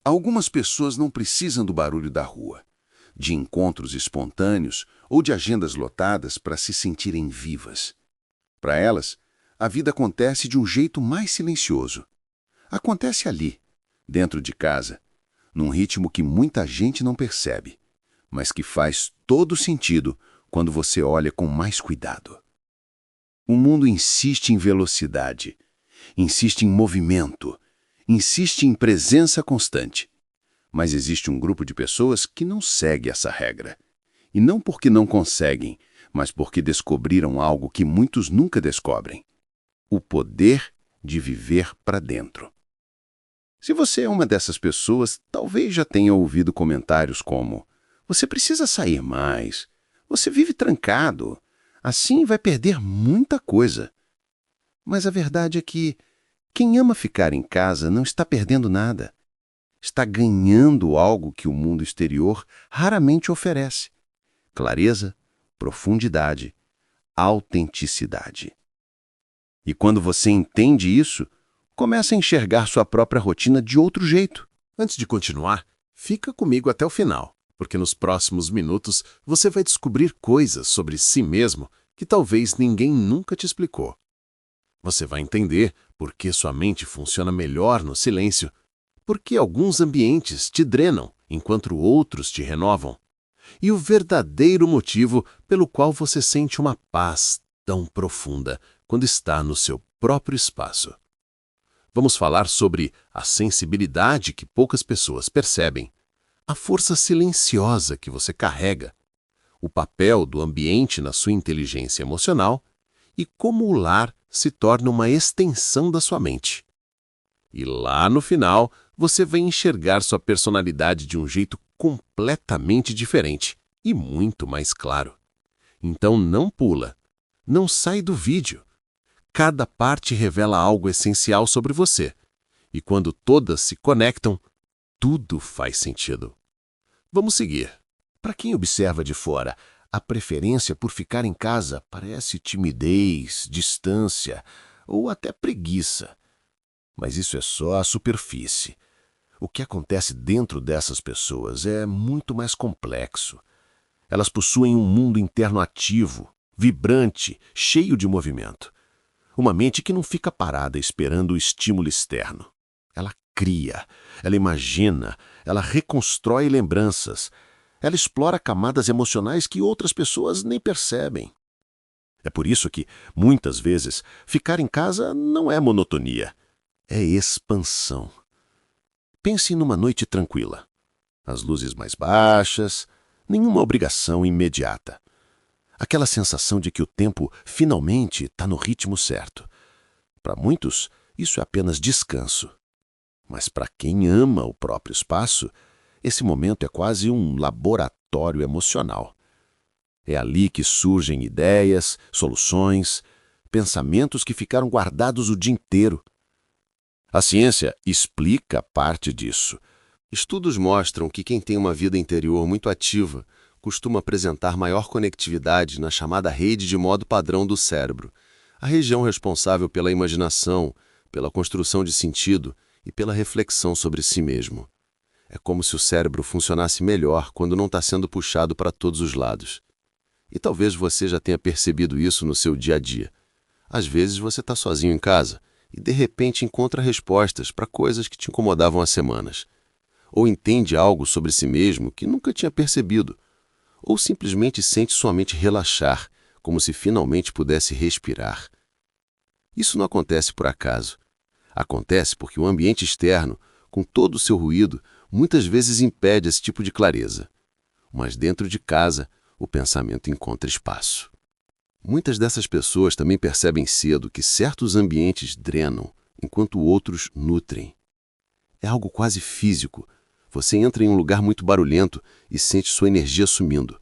Algumas pessoas não precisam do barulho da rua, de encontros espontâneos ou de agendas lotadas para se sentirem vivas. Para elas, a vida acontece de um jeito mais silencioso. Acontece ali, dentro de casa, num ritmo que muita gente não percebe, mas que faz todo sentido quando você olha com mais cuidado. O mundo insiste em velocidade, insiste em movimento, insiste em presença constante. Mas existe um grupo de pessoas que não segue essa regra. E não porque não conseguem, mas porque descobriram algo que muitos nunca descobrem: o poder de viver para dentro. Se você é uma dessas pessoas, talvez já tenha ouvido comentários como: você precisa sair mais, você vive trancado, assim vai perder muita coisa. Mas a verdade é que quem ama ficar em casa não está perdendo nada. Está ganhando algo que o mundo exterior raramente oferece: clareza, profundidade, autenticidade. E quando você entende isso, começa a enxergar sua própria rotina de outro jeito. Antes de continuar, fica comigo até o final, porque nos próximos minutos você vai descobrir coisas sobre si mesmo que talvez ninguém nunca te explicou. Você vai entender por que sua mente funciona melhor no silêncio, por que alguns ambientes te drenam enquanto outros te renovam, e o verdadeiro motivo pelo qual você sente uma paz tão profunda quando está no seu próprio espaço. Vamos falar sobre a sensibilidade que poucas pessoas percebem, a força silenciosa que você carrega, o papel do ambiente na sua inteligência emocional e como o lar se torna uma extensão da sua mente. E lá no final, você vai enxergar sua personalidade de um jeito completamente diferente e muito mais claro. Então não pula, não sai do vídeo. Cada parte revela algo essencial sobre você. E quando todas se conectam, tudo faz sentido. Vamos seguir. Para quem observa de fora, a preferência por ficar em casa parece timidez, distância ou até preguiça. Mas isso é só a superfície. O que acontece dentro dessas pessoas é muito mais complexo. Elas possuem um mundo interno ativo, vibrante, cheio de movimento. Uma mente que não fica parada esperando o estímulo externo. Ela cria, ela imagina, ela reconstrói lembranças. Ela explora camadas emocionais que outras pessoas nem percebem. É por isso que, muitas vezes, ficar em casa não é monotonia. É expansão. Pense numa noite tranquila. As luzes mais baixas, nenhuma obrigação imediata. Aquela sensação de que o tempo finalmente está no ritmo certo. Para muitos, isso é apenas descanso. Mas para quem ama o próprio espaço, esse momento é quase um laboratório emocional. É ali que surgem ideias, soluções, pensamentos que ficaram guardados o dia inteiro. A ciência explica parte disso. Estudos mostram que quem tem uma vida interior muito ativa costuma apresentar maior conectividade na chamada rede de modo padrão do cérebro, a região responsável pela imaginação, pela construção de sentido e pela reflexão sobre si mesmo. É como se o cérebro funcionasse melhor quando não está sendo puxado para todos os lados. E talvez você já tenha percebido isso no seu dia a dia. Às vezes você está sozinho em casa e de repente encontra respostas para coisas que te incomodavam há semanas. Ou entende algo sobre si mesmo que nunca tinha percebido. Ou simplesmente sente sua mente relaxar, como se finalmente pudesse respirar. Isso não acontece por acaso. Acontece porque o ambiente externo, com todo o seu ruído, muitas vezes impede esse tipo de clareza. Mas dentro de casa, o pensamento encontra espaço. Muitas dessas pessoas também percebem cedo que certos ambientes drenam, enquanto outros nutrem. É algo quase físico. Você entra em um lugar muito barulhento e sente sua energia sumindo.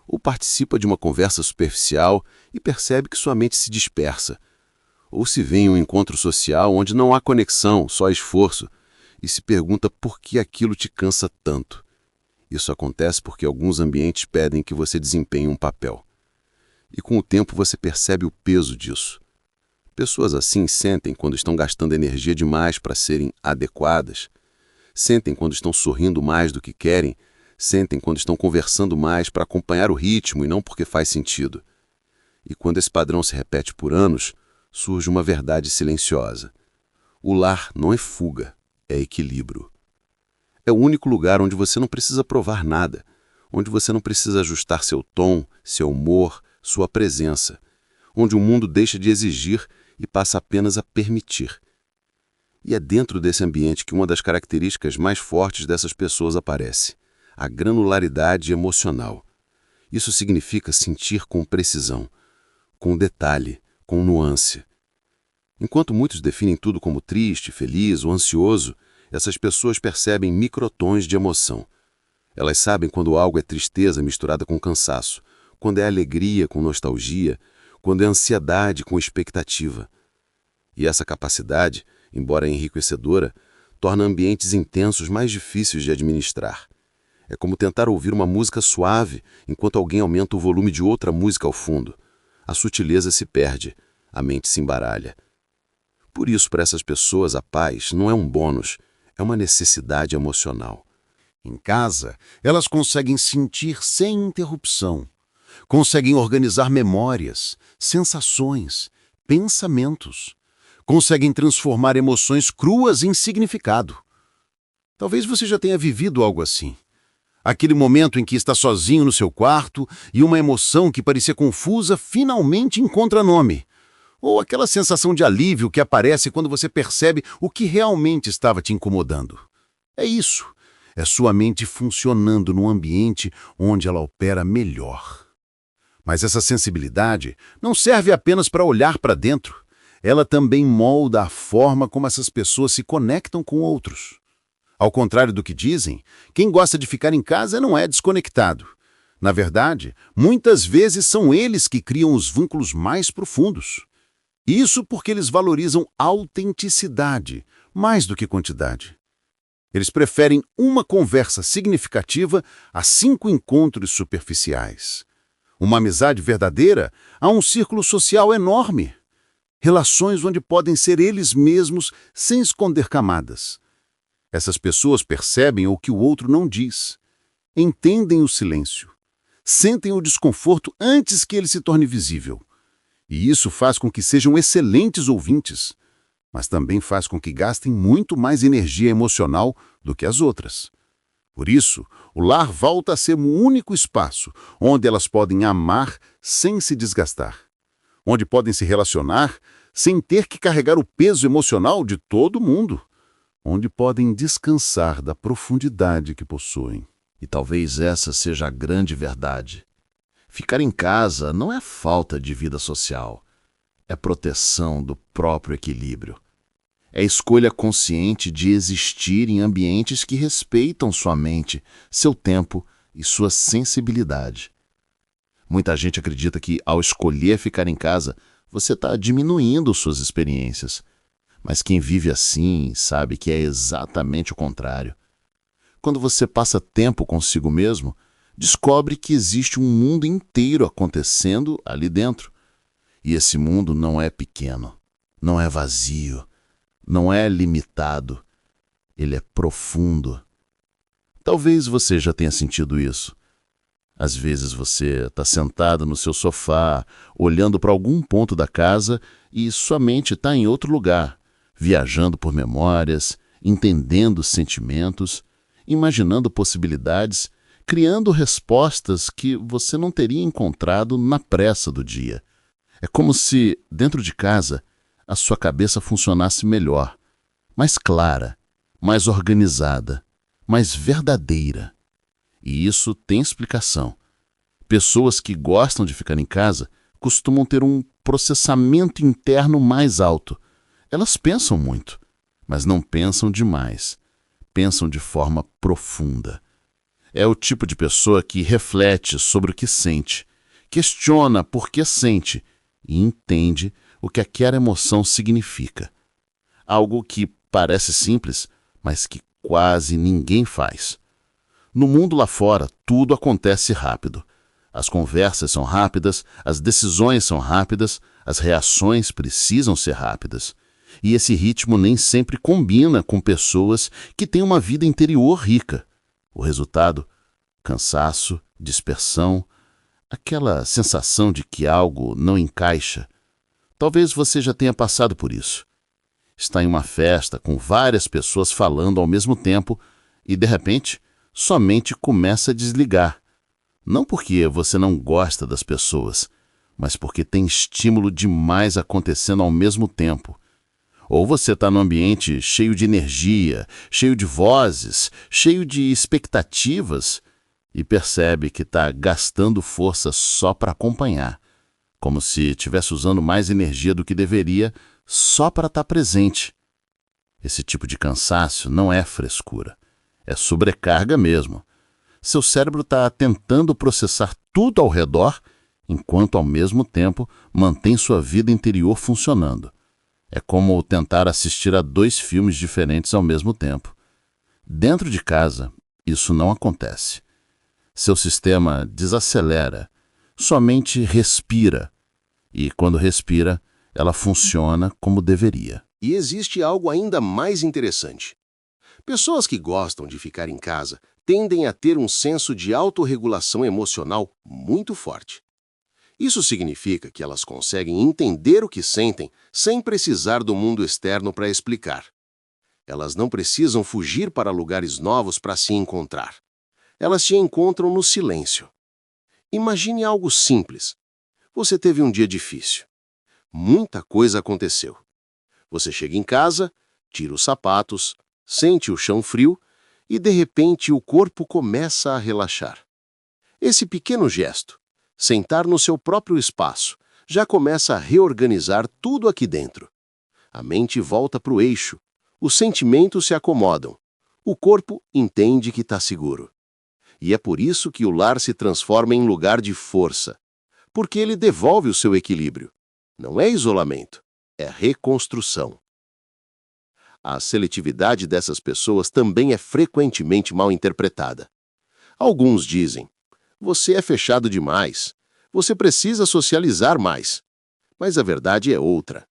Ou participa de uma conversa superficial e percebe que sua mente se dispersa. Ou se vê em um encontro social onde não há conexão, só esforço, e se pergunta por que aquilo te cansa tanto. Isso acontece porque alguns ambientes pedem que você desempenhe um papel. E com o tempo você percebe o peso disso. Pessoas assim sentem quando estão gastando energia demais para serem adequadas. Sentem quando estão sorrindo mais do que querem, sentem quando estão conversando mais para acompanhar o ritmo e não porque faz sentido. E quando esse padrão se repete por anos, surge uma verdade silenciosa. O lar não é fuga, é equilíbrio. É o único lugar onde você não precisa provar nada, onde você não precisa ajustar seu tom, seu humor, sua presença, onde o mundo deixa de exigir e passa apenas a permitir. E é dentro desse ambiente que uma das características mais fortes dessas pessoas aparece, a granularidade emocional. Isso significa sentir com precisão, com detalhe, com nuance. Enquanto muitos definem tudo como triste, feliz ou ansioso, essas pessoas percebem microtons de emoção. Elas sabem quando algo é tristeza misturada com cansaço, quando é alegria com nostalgia, quando é ansiedade com expectativa. E essa capacidade, embora enriquecedora, torna ambientes intensos mais difíceis de administrar. É como tentar ouvir uma música suave enquanto alguém aumenta o volume de outra música ao fundo. A sutileza se perde, a mente se embaralha. Por isso, para essas pessoas, a paz não é um bônus, é uma necessidade emocional. Em casa, elas conseguem sentir sem interrupção. Conseguem organizar memórias, sensações, pensamentos. Conseguem transformar emoções cruas em significado. Talvez você já tenha vivido algo assim. Aquele momento em que está sozinho no seu quarto e uma emoção que parecia confusa finalmente encontra nome. Ou aquela sensação de alívio que aparece quando você percebe o que realmente estava te incomodando. É isso. É sua mente funcionando num ambiente onde ela opera melhor. Mas essa sensibilidade não serve apenas para olhar para dentro. Ela também molda a forma como essas pessoas se conectam com outros. Ao contrário do que dizem, quem gosta de ficar em casa não é desconectado. Na verdade, muitas vezes são eles que criam os vínculos mais profundos. Isso porque eles valorizam autenticidade, mais do que quantidade. Eles preferem uma conversa significativa a 5 encontros superficiais. Uma amizade verdadeira a um círculo social enorme. Relações onde podem ser eles mesmos sem esconder camadas. Essas pessoas percebem o que o outro não diz. Entendem o silêncio. Sentem o desconforto antes que ele se torne visível. E isso faz com que sejam excelentes ouvintes, mas também faz com que gastem muito mais energia emocional do que as outras. Por isso, o lar volta a ser o único espaço onde elas podem amar sem se desgastar, onde podem se relacionar sem ter que carregar o peso emocional de todo mundo, onde podem descansar da profundidade que possuem. E talvez essa seja a grande verdade. Ficar em casa não é falta de vida social, é proteção do próprio equilíbrio. É escolha consciente de existir em ambientes que respeitam sua mente, seu tempo e sua sensibilidade. Muita gente acredita que, ao escolher ficar em casa, você está diminuindo suas experiências. Mas quem vive assim sabe que é exatamente o contrário. Quando você passa tempo consigo mesmo, descobre que existe um mundo inteiro acontecendo ali dentro. E esse mundo não é pequeno, não é vazio, não é limitado. Ele é profundo. Talvez você já tenha sentido isso. Às vezes você está sentado no seu sofá, olhando para algum ponto da casa e sua mente está em outro lugar, viajando por memórias, entendendo sentimentos, imaginando possibilidades, criando respostas que você não teria encontrado na pressa do dia. É como se, dentro de casa, a sua cabeça funcionasse melhor, mais clara, mais organizada, mais verdadeira. E isso tem explicação. Pessoas que gostam de ficar em casa costumam ter um processamento interno mais alto. Elas pensam muito, mas não pensam demais. Pensam de forma profunda. É o tipo de pessoa que reflete sobre o que sente, questiona por que sente e entende o que aquela emoção significa. Algo que parece simples, mas que quase ninguém faz. No mundo lá fora, tudo acontece rápido. As conversas são rápidas, as decisões são rápidas, as reações precisam ser rápidas. E esse ritmo nem sempre combina com pessoas que têm uma vida interior rica. O resultado? Cansaço, dispersão, aquela sensação de que algo não encaixa. Talvez você já tenha passado por isso. Está em uma festa com várias pessoas falando ao mesmo tempo e, de repente, sua mente começa a desligar. Não porque você não gosta das pessoas, mas porque tem estímulo demais acontecendo ao mesmo tempo. Ou você está num ambiente cheio de energia, cheio de vozes, cheio de expectativas e percebe que está gastando força só para acompanhar, como se estivesse usando mais energia do que deveria só para estar presente. Esse tipo de cansaço não é frescura, é sobrecarga mesmo. Seu cérebro está tentando processar tudo ao redor, enquanto ao mesmo tempo mantém sua vida interior funcionando. É como tentar assistir a 2 filmes diferentes ao mesmo tempo. Dentro de casa, isso não acontece. Seu sistema desacelera, sua mente respira, e quando respira, ela funciona como deveria. E existe algo ainda mais interessante. Pessoas que gostam de ficar em casa tendem a ter um senso de autorregulação emocional muito forte. Isso significa que elas conseguem entender o que sentem sem precisar do mundo externo para explicar. Elas não precisam fugir para lugares novos para se encontrar. Elas se encontram no silêncio. Imagine algo simples. Você teve um dia difícil. Muita coisa aconteceu. Você chega em casa, tira os sapatos, sente o chão frio e, de repente, o corpo começa a relaxar. Esse pequeno gesto, sentar no seu próprio espaço, já começa a reorganizar tudo aqui dentro. A mente volta para o eixo, os sentimentos se acomodam, o corpo entende que está seguro. E é por isso que o lar se transforma em lugar de força, porque ele devolve o seu equilíbrio. Não é isolamento, é reconstrução. A seletividade dessas pessoas também é frequentemente mal interpretada. Alguns dizem: você é fechado demais, você precisa socializar mais. Mas a verdade é outra.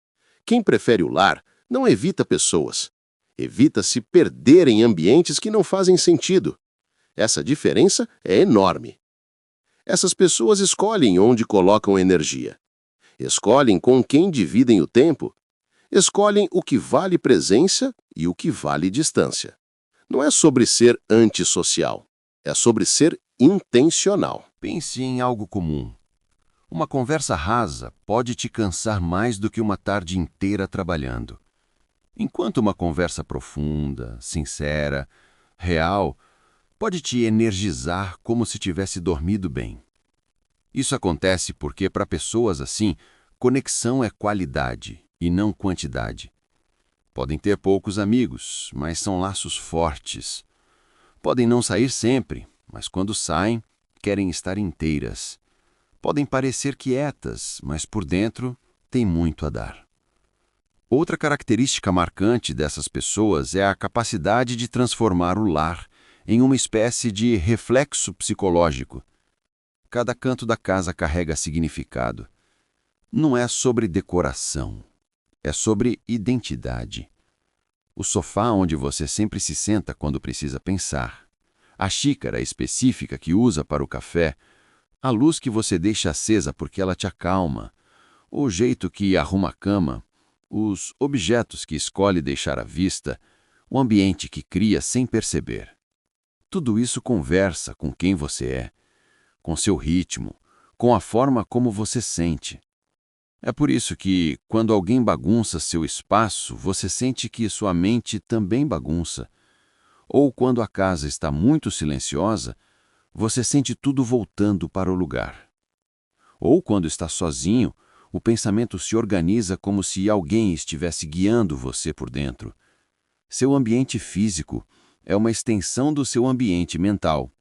Quem prefere o lar não evita pessoas. Evita se perder em ambientes que não fazem sentido. Essa diferença é enorme. Essas pessoas escolhem onde colocam energia. Escolhem com quem dividem o tempo. Escolhem o que vale presença e o que vale distância. Não é sobre ser antissocial, é sobre ser intencional. Pense em algo comum. Uma conversa rasa pode te cansar mais do que uma tarde inteira trabalhando. Enquanto uma conversa profunda, sincera, real, pode te energizar como se tivesse dormido bem. Isso acontece porque, para pessoas assim, conexão é qualidade e não quantidade. Podem ter poucos amigos, mas são laços fortes. Podem não sair sempre, mas quando saem, querem estar inteiras. Podem parecer quietas, mas por dentro têm muito a dar. Outra característica marcante dessas pessoas é a capacidade de transformar o lar em uma espécie de reflexo psicológico. Cada canto da casa carrega significado. Não é sobre decoração, é sobre identidade. O sofá onde você sempre se senta quando precisa pensar, a xícara específica que usa para o café, a luz que você deixa acesa porque ela te acalma, o jeito que arruma a cama, os objetos que escolhe deixar à vista, o ambiente que cria sem perceber. Tudo isso conversa com quem você é, com seu ritmo, com a forma como você sente. É por isso que, quando alguém bagunça seu espaço, você sente que sua mente também bagunça. Ou quando a casa está muito silenciosa, você sente tudo voltando para o lugar. Ou quando está sozinho, o pensamento se organiza como se alguém estivesse guiando você por dentro. Seu ambiente físico é uma extensão do seu ambiente mental.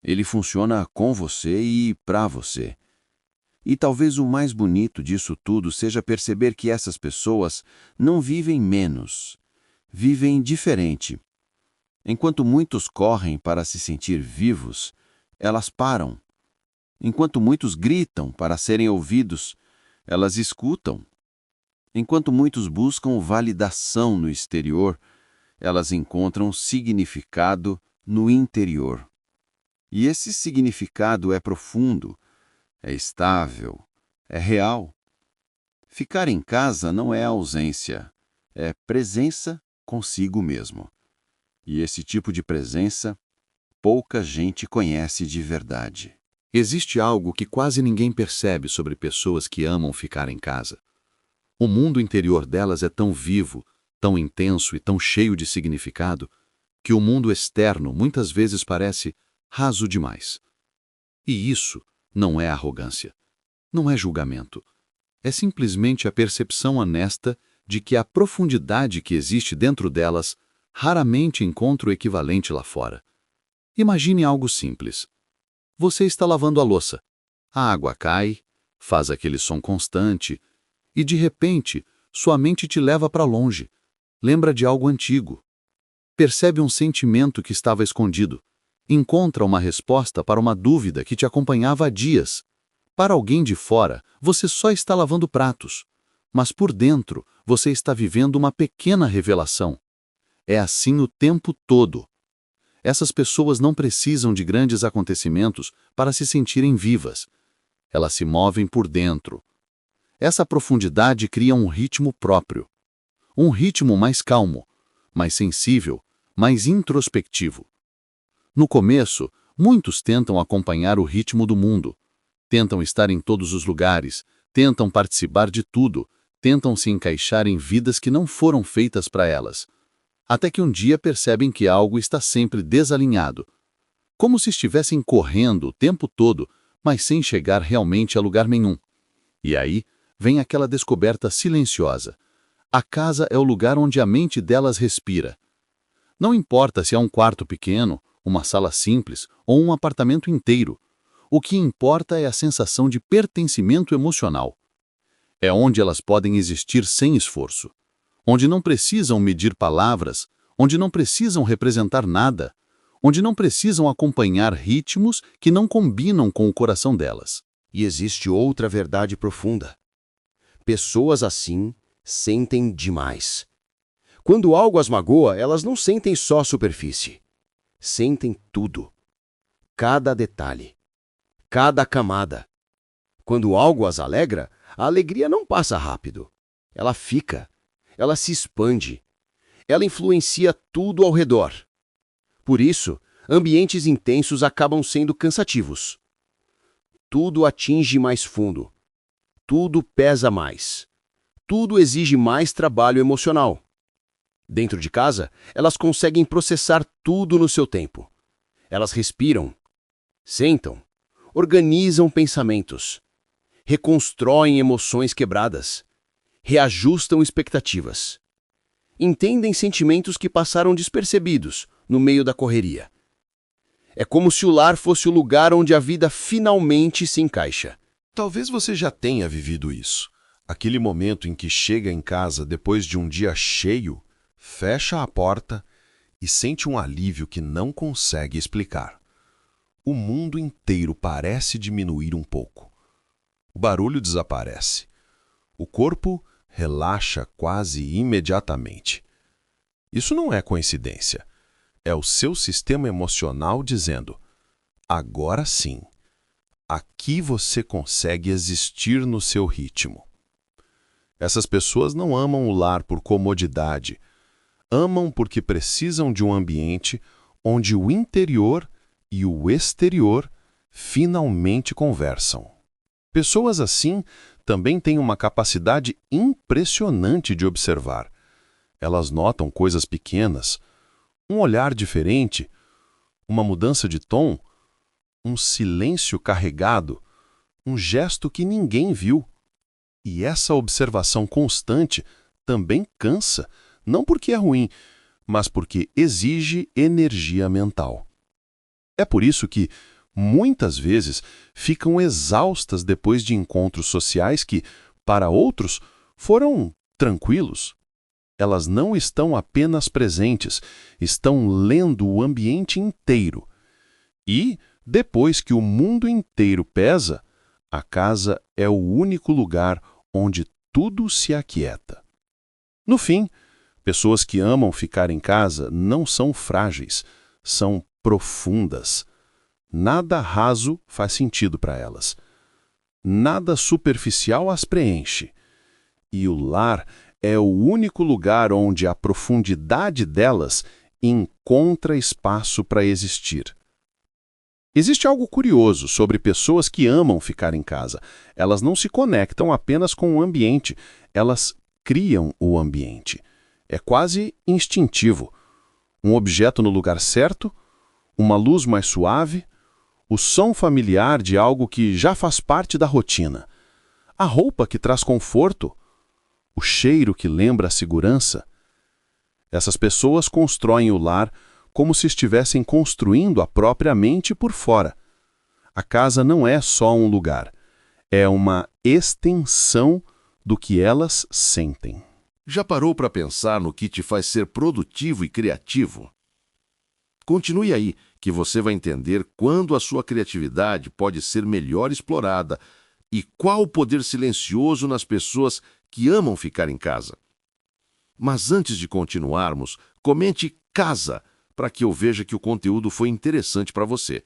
Ele funciona com você e para você. E talvez o mais bonito disso tudo seja perceber que essas pessoas não vivem menos, vivem diferente. Enquanto muitos correm para se sentir vivos, elas param. Enquanto muitos gritam para serem ouvidos, elas escutam. Enquanto muitos buscam validação no exterior, elas encontram significado no interior. E esse significado é profundo, é estável, é real. Ficar em casa não é ausência, é presença consigo mesmo. E esse tipo de presença, pouca gente conhece de verdade. Existe algo que quase ninguém percebe sobre pessoas que amam ficar em casa. O mundo interior delas é tão vivo, tão intenso e tão cheio de significado, que o mundo externo muitas vezes parece raso demais. E isso não é arrogância, não é julgamento. É simplesmente a percepção honesta de que a profundidade que existe dentro delas raramente encontra o equivalente lá fora. Imagine algo simples. Você está lavando a louça. A água cai, faz aquele som constante, e de repente sua mente te leva para longe. Lembra de algo antigo. Percebe um sentimento que estava escondido. Encontra uma resposta para uma dúvida que te acompanhava há dias. Para alguém de fora, você só está lavando pratos. Mas por dentro, você está vivendo uma pequena revelação. É assim o tempo todo. Essas pessoas não precisam de grandes acontecimentos para se sentirem vivas. Elas se movem por dentro. Essa profundidade cria um ritmo próprio. Um ritmo mais calmo, mais sensível, mais introspectivo. No começo, muitos tentam acompanhar o ritmo do mundo. Tentam estar em todos os lugares, tentam participar de tudo, tentam se encaixar em vidas que não foram feitas para elas. Até que um dia percebem que algo está sempre desalinhado. Como se estivessem correndo o tempo todo, mas sem chegar realmente a lugar nenhum. E aí vem aquela descoberta silenciosa. A casa é o lugar onde a mente delas respira. Não importa se é um quarto pequeno, uma sala simples ou um apartamento inteiro. O que importa é a sensação de pertencimento emocional. É onde elas podem existir sem esforço. Onde não precisam medir palavras, onde não precisam representar nada, onde não precisam acompanhar ritmos que não combinam com o coração delas. E existe outra verdade profunda. Pessoas assim sentem demais. Quando algo as magoa, elas não sentem só a superfície. Sentem tudo. Cada detalhe. Cada camada. Quando algo as alegra, a alegria não passa rápido. Ela fica. Ela se expande. Ela influencia tudo ao redor. Por isso, ambientes intensos acabam sendo cansativos. Tudo atinge mais fundo. Tudo pesa mais. Tudo exige mais trabalho emocional. Dentro de casa, elas conseguem processar tudo no seu tempo. Elas respiram, sentam, organizam pensamentos, reconstroem emoções quebradas, reajustam expectativas. Entendem sentimentos que passaram despercebidos no meio da correria. É como se o lar fosse o lugar onde a vida finalmente se encaixa. Talvez você já tenha vivido isso. Aquele momento em que chega em casa depois de um dia cheio, fecha a porta e sente um alívio que não consegue explicar. O mundo inteiro parece diminuir um pouco. O barulho desaparece. O corpo relaxa quase imediatamente. Isso não é coincidência. É o seu sistema emocional dizendo: agora sim, aqui você consegue existir no seu ritmo. Essas pessoas não amam o lar por comodidade. Amam porque precisam de um ambiente onde o interior e o exterior finalmente conversam. Pessoas assim também têm uma capacidade impressionante de observar. Elas notam coisas pequenas, um olhar diferente, uma mudança de tom, um silêncio carregado, um gesto que ninguém viu. E essa observação constante também cansa, não porque é ruim, mas porque exige energia mental. É por isso que, muitas vezes, ficam exaustas depois de encontros sociais que, para outros, foram tranquilos. Elas não estão apenas presentes, estão lendo o ambiente inteiro. E, depois que o mundo inteiro pesa, a casa é o único lugar onde tudo se aquieta. No fim, pessoas que amam ficar em casa não são frágeis, são profundas. Nada raso faz sentido para elas. Nada superficial as preenche. E o lar é o único lugar onde a profundidade delas encontra espaço para existir. Existe algo curioso sobre pessoas que amam ficar em casa. Elas não se conectam apenas com o ambiente, elas criam o ambiente. É quase instintivo. Um objeto no lugar certo, uma luz mais suave, o som familiar de algo que já faz parte da rotina, a roupa que traz conforto, o cheiro que lembra a segurança. Essas pessoas constroem o lar como se estivessem construindo a própria mente por fora. A casa não é só um lugar, é uma extensão do que elas sentem. Já parou para pensar no que te faz ser produtivo e criativo? Continue aí, que você vai entender quando a sua criatividade pode ser melhor explorada e qual o poder silencioso nas pessoas que amam ficar em casa. Mas antes de continuarmos, comente casa para que eu veja que o conteúdo foi interessante para você.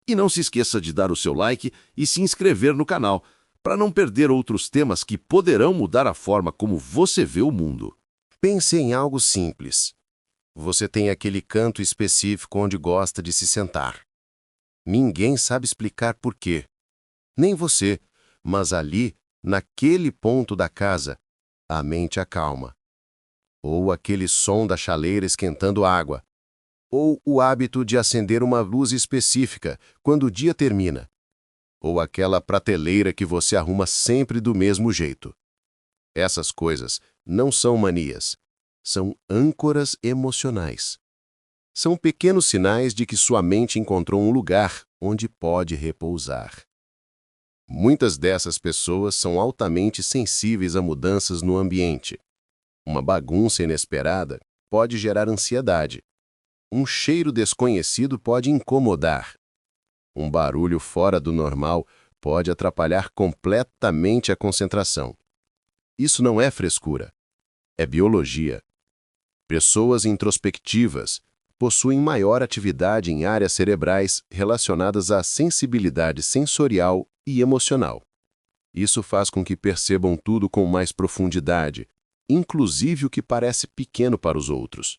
E não se esqueça de dar o seu like e se inscrever no canal, para não perder outros temas que poderão mudar a forma como você vê o mundo. Pense em algo simples. Você tem aquele canto específico onde gosta de se sentar. Ninguém sabe explicar por quê. Nem você, mas ali, naquele ponto da casa, a mente acalma. Ou aquele som da chaleira esquentando água. Ou o hábito de acender uma luz específica quando o dia termina. Ou aquela prateleira que você arruma sempre do mesmo jeito. Essas coisas não são manias, são âncoras emocionais. São pequenos sinais de que sua mente encontrou um lugar onde pode repousar. Muitas dessas pessoas são altamente sensíveis a mudanças no ambiente. Uma bagunça inesperada pode gerar ansiedade. Um cheiro desconhecido pode incomodar. Um barulho fora do normal pode atrapalhar completamente a concentração. Isso não é frescura, é biologia. Pessoas introspectivas possuem maior atividade em áreas cerebrais relacionadas à sensibilidade sensorial e emocional. Isso faz com que percebam tudo com mais profundidade, inclusive o que parece pequeno para os outros.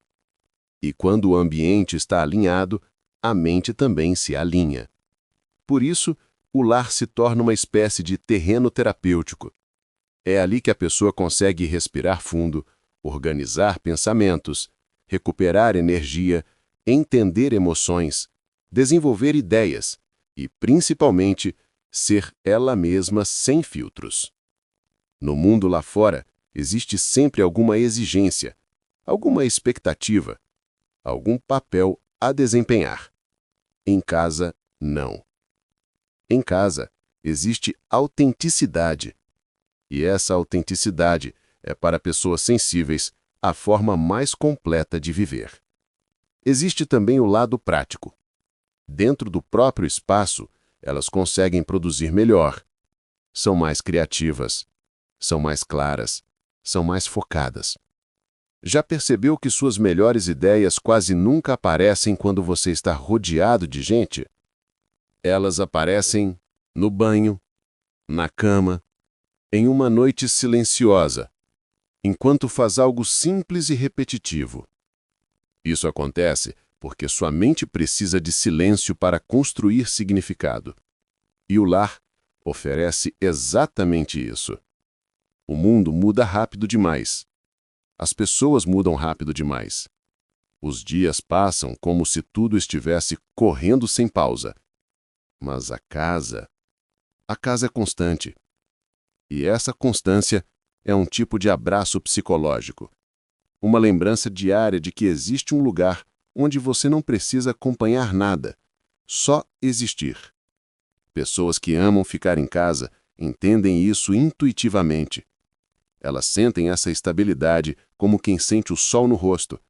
E quando o ambiente está alinhado, a mente também se alinha. Por isso, o lar se torna uma espécie de terreno terapêutico. É ali que a pessoa consegue respirar fundo, organizar pensamentos, recuperar energia, entender emoções, desenvolver ideias e, principalmente, ser ela mesma sem filtros. No mundo lá fora, existe sempre alguma exigência, alguma expectativa, algum papel a desempenhar. Em casa, não. Em casa, existe autenticidade. E essa autenticidade é, para pessoas sensíveis, a forma mais completa de viver. Existe também o lado prático. Dentro do próprio espaço, elas conseguem produzir melhor. São mais criativas, são mais claras, são mais focadas. Já percebeu que suas melhores ideias quase nunca aparecem quando você está rodeado de gente? Elas aparecem no banho, na cama, em uma noite silenciosa, enquanto faz algo simples e repetitivo. Isso acontece porque sua mente precisa de silêncio para construir significado. E o lar oferece exatamente isso. O mundo muda rápido demais. As pessoas mudam rápido demais. Os dias passam como se tudo estivesse correndo sem pausa. Mas a casa é constante. E essa constância é um tipo de abraço psicológico. Uma lembrança diária de que existe um lugar onde você não precisa acompanhar nada, só existir. Pessoas que amam ficar em casa entendem isso intuitivamente. Elas sentem essa estabilidade como quem sente o sol no rosto.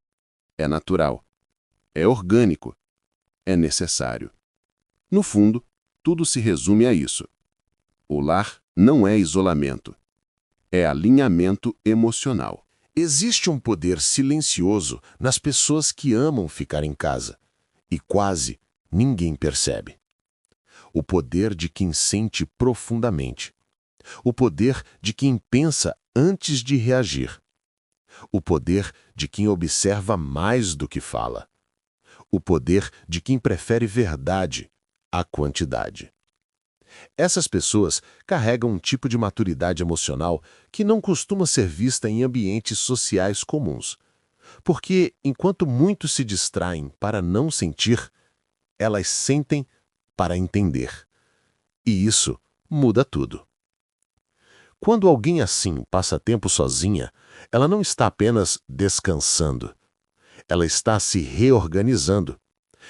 É natural. É orgânico. É necessário. No fundo, tudo se resume a isso. O lar não é isolamento. é alinhamento emocional. Existe um poder silencioso nas pessoas que amam ficar em casa e quase ninguém percebe. O poder de quem sente profundamente. O poder de quem pensa antes de reagir. O poder de quem observa mais do que fala. O poder de quem prefere verdade à quantidade. Essas pessoas carregam um tipo de maturidade emocional que não costuma ser vista em ambientes sociais comuns. Porque, enquanto muitos se distraem para não sentir, elas sentem para entender. E isso muda tudo. Quando alguém assim passa tempo sozinha, ela não está apenas descansando. Ela está se reorganizando.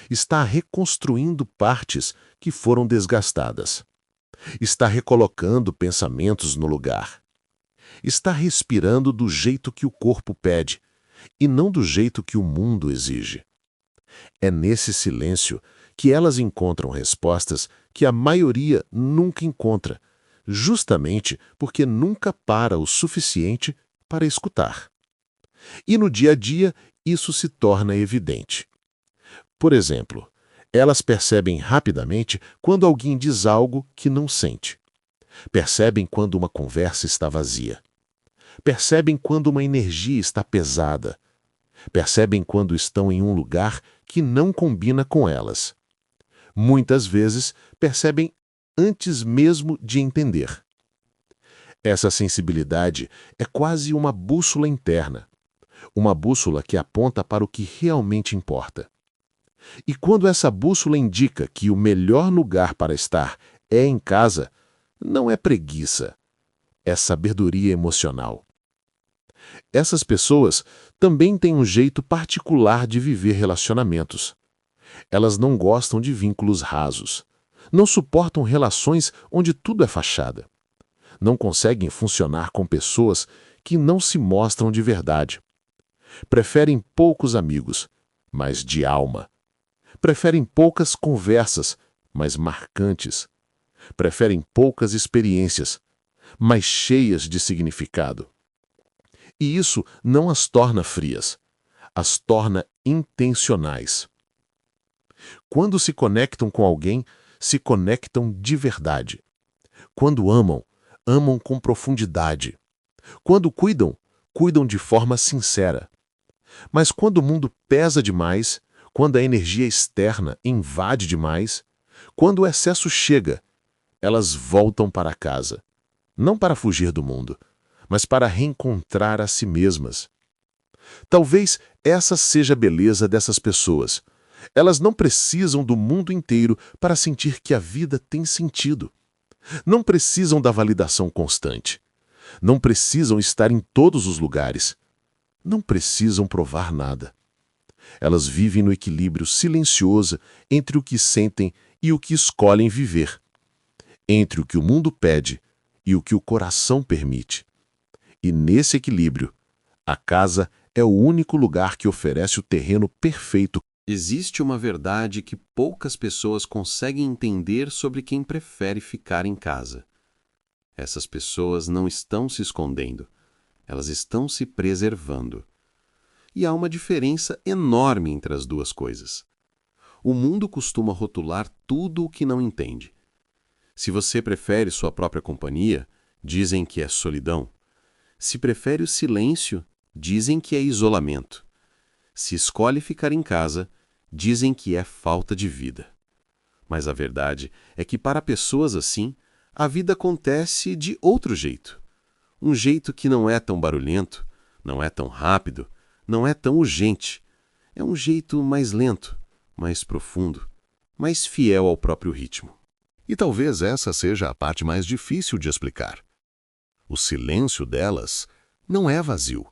Está reconstruindo partes que foram desgastadas. Está recolocando pensamentos no lugar. Está respirando do jeito que o corpo pede e não do jeito que o mundo exige. É nesse silêncio que elas encontram respostas que a maioria nunca encontra, justamente porque nunca para o suficiente para escutar. E no dia a dia, isso se torna evidente. Por exemplo, elas percebem rapidamente quando alguém diz algo que não sente. Percebem quando uma conversa está vazia. Percebem quando uma energia está pesada. Percebem quando estão em um lugar que não combina com elas. Muitas vezes percebem antes mesmo de entender. Essa sensibilidade é quase uma bússola interna. Uma bússola que aponta para o que realmente importa. E quando essa bússola indica que o melhor lugar para estar é em casa, não é preguiça, é sabedoria emocional. Essas pessoas também têm um jeito particular de viver relacionamentos. Elas não gostam de vínculos rasos. Não suportam relações onde tudo é fachada. Não conseguem funcionar com pessoas que não se mostram de verdade. Preferem poucos amigos, mas de alma. Preferem poucas conversas, mas marcantes. Preferem poucas experiências, mas cheias de significado. E isso não as torna frias, as torna intencionais. Quando se conectam com alguém, se conectam de verdade. Quando amam, amam com profundidade. Quando cuidam, cuidam de forma sincera. Mas quando o mundo pesa demais, quando a energia externa invade demais, quando o excesso chega, elas voltam para casa. Não para fugir do mundo, mas para reencontrar a si mesmas. Talvez essa seja a beleza dessas pessoas. Elas não precisam do mundo inteiro para sentir que a vida tem sentido. Não precisam da validação constante. Não precisam estar em todos os lugares. Não precisam provar nada. Elas vivem no equilíbrio silencioso entre o que sentem e o que escolhem viver. Entre o que o mundo pede e o que o coração permite. E nesse equilíbrio, a casa é o único lugar que oferece o terreno perfeito. Existe uma verdade que poucas pessoas conseguem entender sobre quem prefere ficar em casa. Essas pessoas não estão se escondendo, elas estão se preservando. E há uma diferença enorme entre as duas coisas. O mundo costuma rotular tudo o que não entende. Se você prefere sua própria companhia, dizem que é solidão. Se prefere o silêncio, dizem que é isolamento. Se escolhe ficar em casa, dizem que é falta de vida. Mas a verdade é que para pessoas assim, a vida acontece de outro jeito. Um jeito que não é tão barulhento, não é tão rápido, não é tão urgente. É um jeito mais lento, mais profundo, mais fiel ao próprio ritmo. E talvez essa seja a parte mais difícil de explicar. O silêncio delas não é vazio,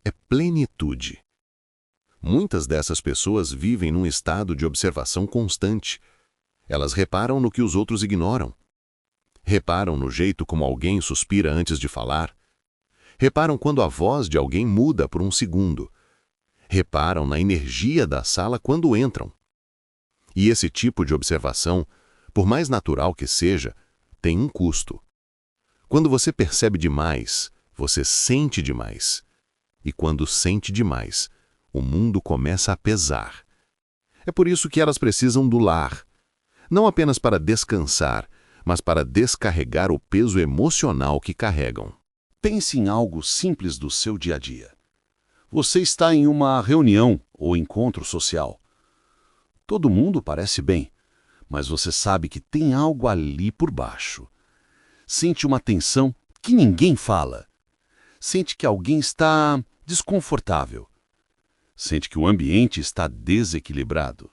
é plenitude. Muitas dessas pessoas vivem num estado de observação constante. Elas reparam no que os outros ignoram. Reparam no jeito como alguém suspira antes de falar. Reparam quando a voz de alguém muda por um segundo. Reparam na energia da sala quando entram. E esse tipo de observação, por mais natural que seja, tem um custo. Quando você percebe demais, Você sente demais. E quando sente demais, o mundo começa a pesar. É por isso que elas precisam do lar. Não apenas para descansar, mas para descarregar o peso emocional que carregam. Pense em algo simples do seu dia a dia. Você está em uma reunião ou encontro social. Todo mundo parece bem, mas você sabe que tem algo ali por baixo. Sente uma tensão que ninguém fala. Sente que alguém está desconfortável. Sente que o ambiente está desequilibrado.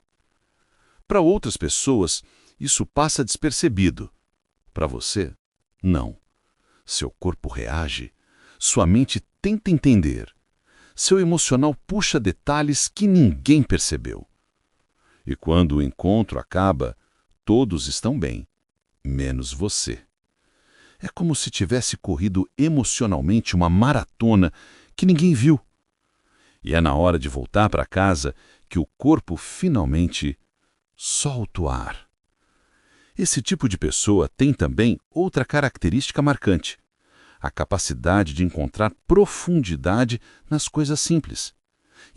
Para outras pessoas, isso passa despercebido. Para você, não. Seu corpo reage, sua mente tenta entender. Seu emocional puxa detalhes que ninguém percebeu. E quando o encontro acaba, todos estão bem, menos você. É como se tivesse corrido emocionalmente uma maratona que ninguém viu. E é na hora de voltar para casa que o corpo finalmente solta o ar. Esse tipo de pessoa tem também outra característica marcante: a capacidade de encontrar profundidade nas coisas simples.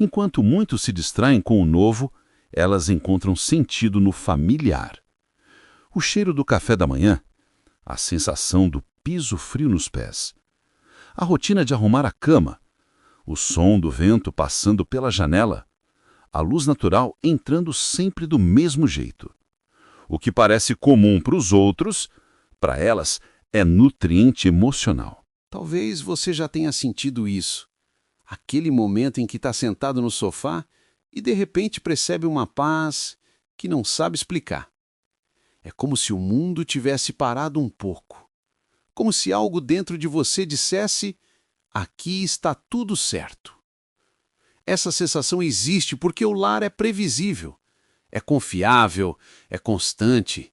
Enquanto muitos se distraem com o novo, elas encontram sentido no familiar. O cheiro do café da manhã, a sensação do piso frio nos pés, a rotina de arrumar a cama, o som do vento passando pela janela, a luz natural entrando sempre do mesmo jeito. O que parece comum para os outros, para elas, é nutriente emocional. Talvez você já tenha sentido isso. Aquele momento em que está sentado no sofá e de repente percebe uma paz que não sabe explicar. É como se o mundo tivesse parado um pouco. Como se algo dentro de você dissesse: aqui está tudo certo. Essa sensação existe porque o lar é previsível, é confiável, é constante.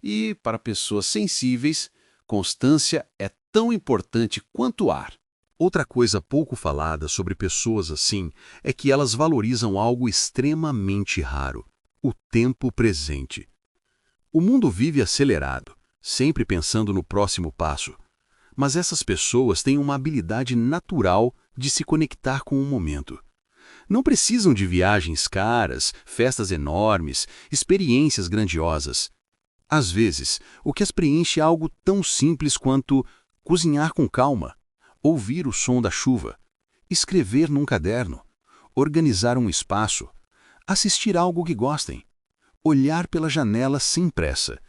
E, para pessoas sensíveis, constância é tão importante quanto o ar. Outra coisa pouco falada sobre pessoas assim é que elas valorizam algo extremamente raro: o tempo presente. O mundo vive acelerado, sempre pensando no próximo passo. Mas essas pessoas têm uma habilidade natural de se conectar com o momento. Não precisam de viagens caras, festas enormes, experiências grandiosas. Às vezes, o que as preenche é algo tão simples quanto cozinhar com calma, ouvir o som da chuva, escrever num caderno, organizar um espaço, assistir algo que gostem, olhar pela janela sem pressa.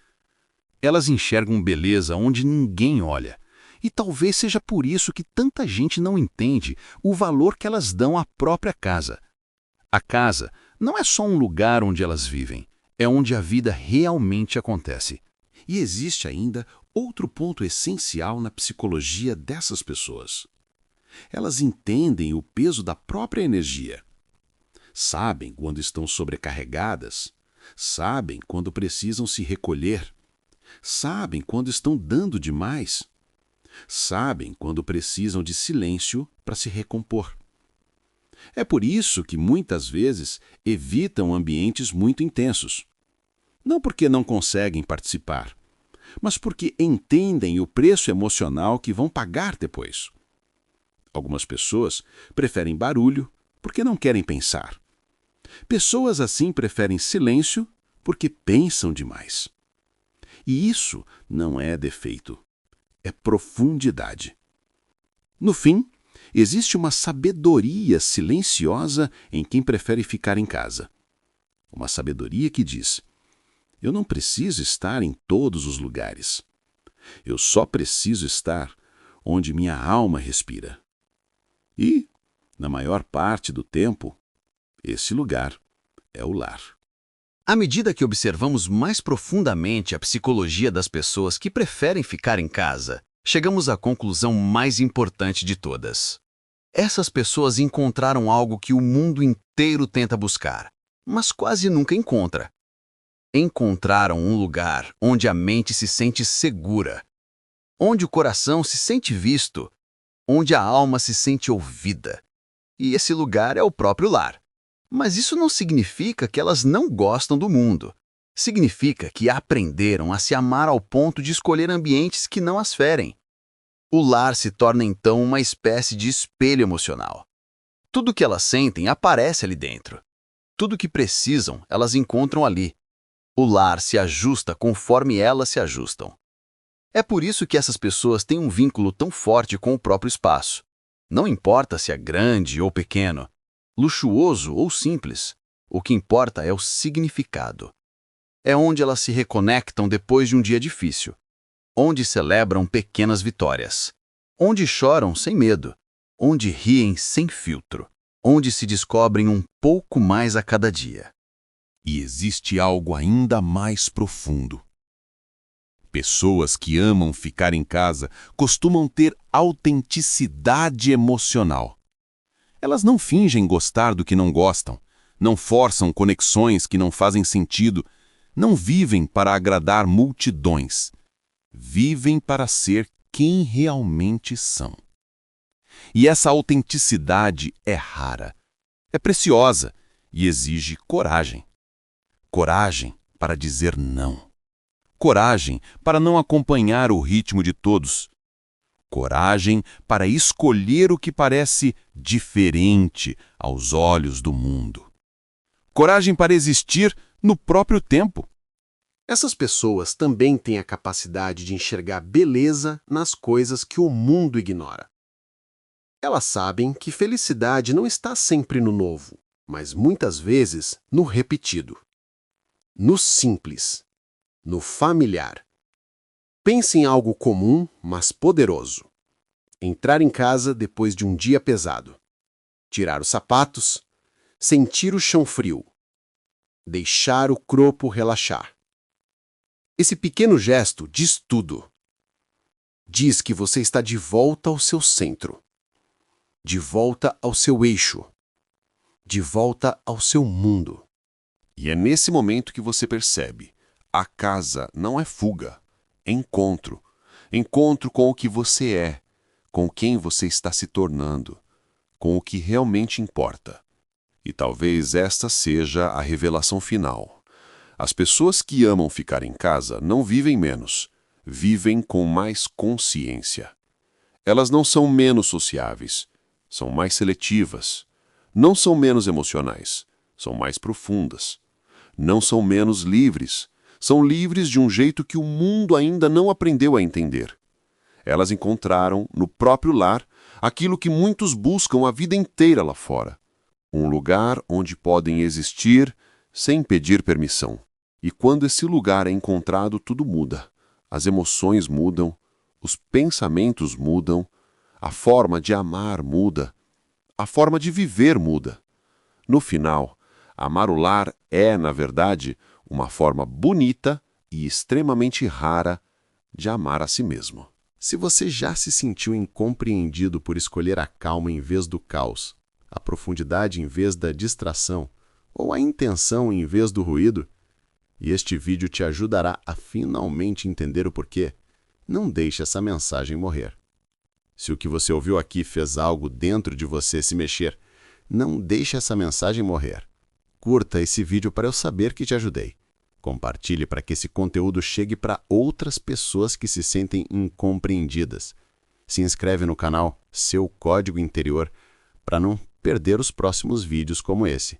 Elas enxergam beleza onde ninguém olha, e talvez seja por isso que tanta gente não entende o valor que elas dão à própria casa. A casa não é só um lugar onde elas vivem, é onde a vida realmente acontece. E existe ainda outro ponto essencial na psicologia dessas pessoas. Elas entendem o peso da própria energia. Sabem quando estão sobrecarregadas, sabem quando precisam se recolher, sabem quando estão dando demais, sabem quando precisam de silêncio para se recompor. É por isso que muitas vezes evitam ambientes muito intensos. Não porque não conseguem participar, mas porque entendem o preço emocional que vão pagar depois. Algumas pessoas preferem barulho porque não querem pensar. Pessoas assim preferem silêncio porque pensam demais. E isso não é defeito, é profundidade. No fim, existe uma sabedoria silenciosa em quem prefere ficar em casa. Uma sabedoria que diz: eu não preciso estar em todos os lugares. Eu só preciso estar onde minha alma respira. E, na maior parte do tempo, esse lugar é o lar. À medida que observamos mais profundamente a psicologia das pessoas que preferem ficar em casa, chegamos à conclusão mais importante de todas. Essas pessoas encontraram algo que o mundo inteiro tenta buscar, mas quase nunca encontra. Encontraram um lugar onde a mente se sente segura, onde o coração se sente visto, onde a alma se sente ouvida. E esse lugar é o próprio lar. Mas isso não significa que elas não gostam do mundo. Significa que aprenderam a se amar ao ponto de escolher ambientes que não as ferem. O lar se torna então uma espécie de espelho emocional. Tudo que elas sentem aparece ali dentro. Tudo que precisam, elas encontram ali. O lar se ajusta conforme elas se ajustam. É por isso que essas pessoas têm um vínculo tão forte com o próprio espaço. Não importa se é grande ou pequeno, luxuoso ou simples, o que importa é o significado. É onde elas se reconectam depois de um dia difícil, onde celebram pequenas vitórias, onde choram sem medo, onde riem sem filtro, onde se descobrem um pouco mais a cada dia. E existe algo ainda mais profundo. Pessoas que amam ficar em casa costumam ter autenticidade emocional. Elas não fingem gostar do que não gostam, não forçam conexões que não fazem sentido, não vivem para agradar multidões. Vivem para ser quem realmente são. E essa autenticidade é rara, é preciosa e exige coragem. Coragem para dizer não. Coragem para não acompanhar o ritmo de todos. Coragem para escolher o que parece diferente aos olhos do mundo. Coragem para existir no próprio tempo. Essas pessoas também têm a capacidade de enxergar beleza nas coisas que o mundo ignora. Elas sabem que felicidade não está sempre no novo, mas muitas vezes no repetido, no simples, no familiar. Pense em algo comum, mas poderoso. Entrar em casa depois de um dia pesado. Tirar os sapatos, sentir o chão frio. Deixar o corpo relaxar. Esse pequeno gesto diz tudo. Diz que você está de volta ao seu centro. De volta ao seu eixo. De volta ao seu mundo. E é nesse momento que você percebe: a casa não é fuga, é encontro. Encontro com o que você é, com quem você está se tornando, com o que realmente importa. E talvez esta seja a revelação final. As pessoas que amam ficar em casa não vivem menos, vivem com mais consciência. Elas não são menos sociáveis, são mais seletivas. Não são menos emocionais, são mais profundas. Não são menos livres, são livres de um jeito que o mundo ainda não aprendeu a entender. Elas encontraram, no próprio lar, aquilo que muitos buscam a vida inteira lá fora. Um lugar onde podem existir sem pedir permissão. E quando esse lugar é encontrado, tudo muda. As emoções mudam, os pensamentos mudam, a forma de amar muda, a forma de viver muda. No final, amar o lar é, na verdade, uma forma bonita e extremamente rara de amar a si mesmo. Se você já se sentiu incompreendido por escolher a calma em vez do caos, a profundidade em vez da distração, ou a intenção em vez do ruído, e este vídeo te ajudará a finalmente entender o porquê, não deixe essa mensagem morrer. Se o que você ouviu aqui fez algo dentro de você se mexer, não deixe essa mensagem morrer. Curta esse vídeo para eu saber que te ajudei. Compartilhe para que esse conteúdo chegue para outras pessoas que se sentem incompreendidas. Se inscreve no canal Seu Código Interior para não perder os próximos vídeos como esse.